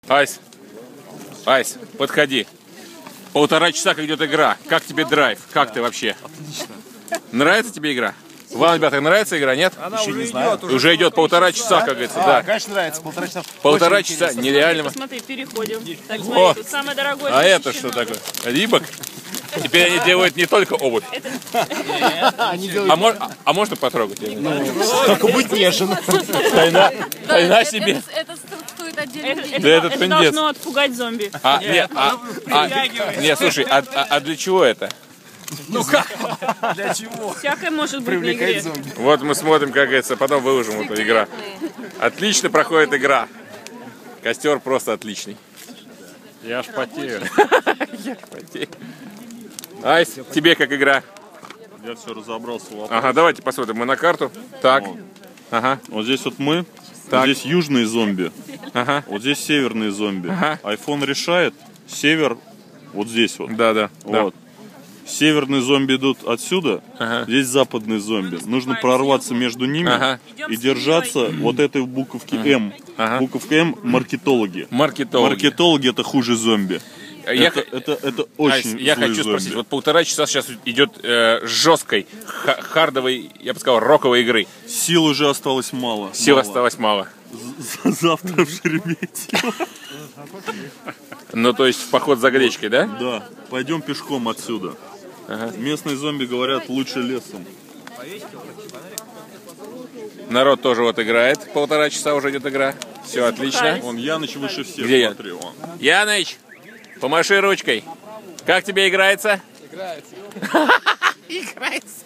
Айс, Айс, подходи. 1,5 часа как идет игра. Как тебе драйв? Как ты вообще? Отлично. Нравится тебе игра? Вам, ребята, нравится игра, нет? Она еще не знаю. Уже идет 1,5 часа, как говорится, да. Конечно, нравится. 1,5 часа. 1,5 часа, нереально. Посмотри, переходим. Так, О, смотри, тут самое дорогое. а это что такое? Рибок? Теперь они делают не только обувь. А можно потрогать? Только быть нежен. Тайна себе. Это стоит отдельно. Это должно отпугать зомби. Нет, слушай, а для чего это? Ну как? Для чего? Всякое может быть на Привлекать игре. зомби. Вот мы смотрим, как говорится, потом выложим эту игра. Отлично проходит игра. Костер просто отличный. Я аж потею. Айс, тебе как игра? Я все разобрался. Ага, давайте посмотрим. Мы на карту. Так. Ага. Вот здесь вот мы. Так. Вот здесь южные зомби. Ага. Вот здесь северные зомби. Ага. Айфон решает. Север вот здесь вот. Да. Вот. Северные зомби идут отсюда, здесь западные зомби. Нужно прорваться между ними и держаться вот этой буковки М. Буковка М – маркетологи. Маркетологи – это хуже зомби. Это очень Я хочу спросить, вот 1,5 часа сейчас идет жесткой, хардовой, я бы сказал, роковой игры. Сил уже осталось мало. Сил осталось мало. Завтра в Шереметьево. Ну, то есть в поход за гречкой, да? Да, пойдем пешком отсюда. Местные зомби говорят, лучше лесом. Народ тоже вот играет. 1,5 часа уже идет игра. Все отлично. Вон Яныч выше всех, Где смотри. Вон. Яныч, помаши ручкой. Как тебе играется? Играется. Играется.